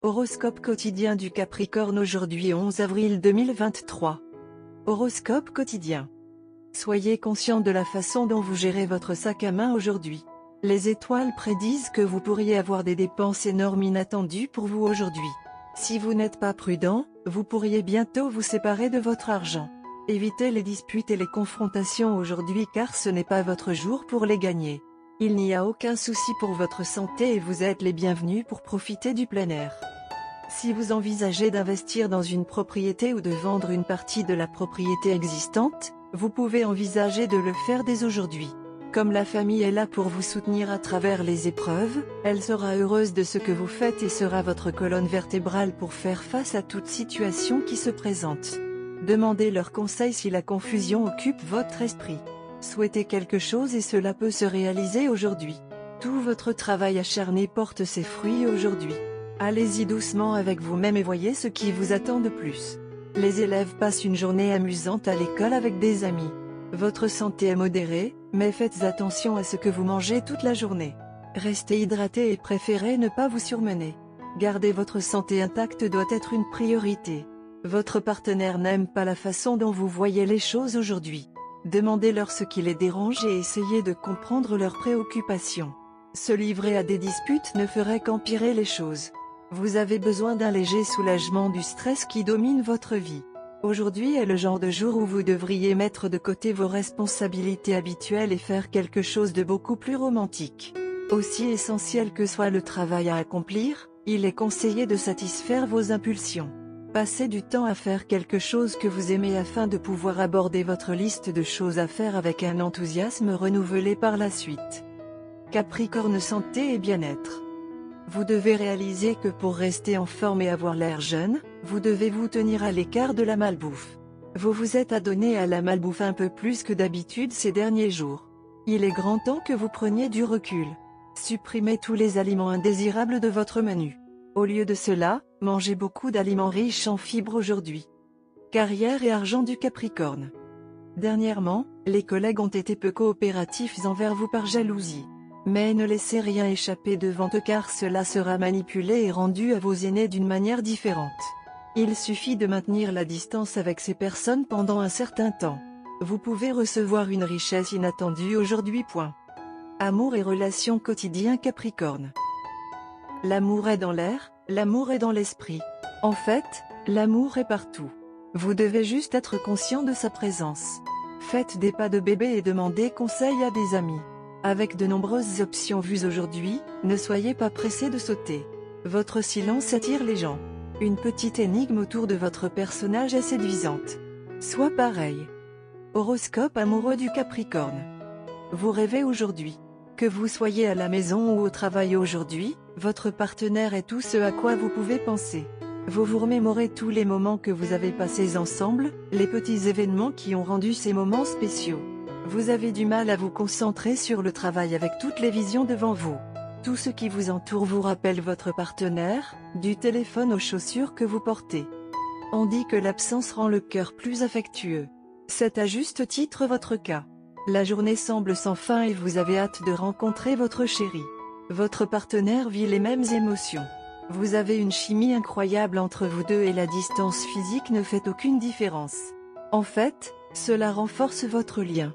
Horoscope quotidien du Capricorne aujourd'hui 11 avril 2023. Horoscope quotidien. Soyez conscient de la façon dont vous gérez votre sac à main aujourd'hui. Les étoiles prédisent que vous pourriez avoir des dépenses énormes inattendues pour vous aujourd'hui. Si vous n'êtes pas prudent, vous pourriez bientôt vous séparer de votre argent. Évitez les disputes et les confrontations aujourd'hui car ce n'est pas votre jour pour les gagner. Il n'y a aucun souci pour votre santé et vous êtes les bienvenus pour profiter du plein air. Si vous envisagez d'investir dans une propriété ou de vendre une partie de la propriété existante, vous pouvez envisager de le faire dès aujourd'hui. Comme la famille est là pour vous soutenir à travers les épreuves, elle sera heureuse de ce que vous faites et sera votre colonne vertébrale pour faire face à toute situation qui se présente. Demandez leurs conseils si la confusion occupe votre esprit. Souhaitez quelque chose et cela peut se réaliser aujourd'hui. Tout votre travail acharné porte ses fruits aujourd'hui. Allez-y doucement avec vous-même et voyez ce qui vous attend de plus. Les élèves passent une journée amusante à l'école avec des amis. Votre santé est modérée, mais faites attention à ce que vous mangez toute la journée. Restez hydraté et préférez ne pas vous surmener. Garder votre santé intacte doit être une priorité. Votre partenaire n'aime pas la façon dont vous voyez les choses aujourd'hui. Demandez-leur ce qui les dérange et essayez de comprendre leurs préoccupations. Se livrer à des disputes ne ferait qu'empirer les choses. Vous avez besoin d'un léger soulagement du stress qui domine votre vie. Aujourd'hui est le genre de jour où vous devriez mettre de côté vos responsabilités habituelles et faire quelque chose de beaucoup plus romantique. Aussi essentiel que soit le travail à accomplir, il est conseillé de satisfaire vos impulsions. Passez du temps à faire quelque chose que vous aimez afin de pouvoir aborder votre liste de choses à faire avec un enthousiasme renouvelé par la suite. Capricorne santé et bien-être. Vous devez réaliser que pour rester en forme et avoir l'air jeune, vous devez vous tenir à l'écart de la malbouffe. Vous vous êtes adonné à la malbouffe un peu plus que d'habitude ces derniers jours. Il est grand temps que vous preniez du recul. Supprimez tous les aliments indésirables de votre menu. Au lieu de cela, mangez beaucoup d'aliments riches en fibres aujourd'hui. Carrière et argent du Capricorne. Dernièrement, les collègues ont été peu coopératifs envers vous par jalousie. Mais ne laissez rien échapper devant eux car cela sera manipulé et rendu à vos aînés d'une manière différente. Il suffit de maintenir la distance avec ces personnes pendant un certain temps. Vous pouvez recevoir une richesse inattendue aujourd'hui. Amour et relations quotidiens Capricorne. L'amour est dans l'air, l'amour est dans l'esprit. En fait, l'amour est partout. Vous devez juste être conscient de sa présence. Faites des pas de bébé et demandez conseil à des amis. Avec de nombreuses options vues aujourd'hui, ne soyez pas pressé de sauter. Votre silence attire les gens. Une petite énigme autour de votre personnage est séduisante. Sois pareil. Horoscope amoureux du Capricorne. Vous rêvez aujourd'hui. Que vous soyez à la maison ou au travail aujourd'hui, votre partenaire est tout ce à quoi vous pouvez penser. Vous vous remémorez tous les moments que vous avez passés ensemble, les petits événements qui ont rendu ces moments spéciaux. Vous avez du mal à vous concentrer sur le travail avec toutes les visions devant vous. Tout ce qui vous entoure vous rappelle votre partenaire, du téléphone aux chaussures que vous portez. On dit que l'absence rend le cœur plus affectueux. C'est à juste titre votre cas. La journée semble sans fin et vous avez hâte de rencontrer votre chéri. Votre partenaire vit les mêmes émotions. Vous avez une chimie incroyable entre vous deux et la distance physique ne fait aucune différence. En fait, cela renforce votre lien.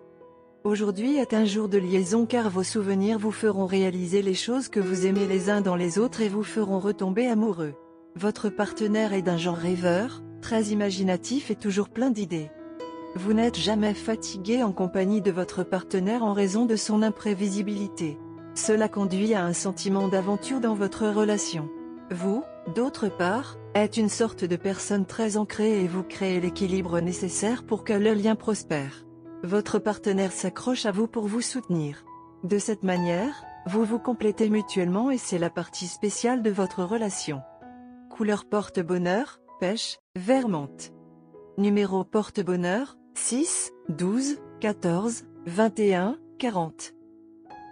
Aujourd'hui est un jour de liaison car vos souvenirs vous feront réaliser les choses que vous aimez les uns dans les autres et vous feront retomber amoureux. Votre partenaire est d'un genre rêveur, très imaginatif et toujours plein d'idées. Vous n'êtes jamais fatigué en compagnie de votre partenaire en raison de son imprévisibilité. Cela conduit à un sentiment d'aventure dans votre relation. Vous, d'autre part, êtes une sorte de personne très ancrée et vous créez l'équilibre nécessaire pour que le lien prospère. Votre partenaire s'accroche à vous pour vous soutenir. De cette manière, vous vous complétez mutuellement et c'est la partie spéciale de votre relation. Couleur porte-bonheur, pêche, vert menthe. Numéro porte-bonheur, 6, 12, 14, 21, 40.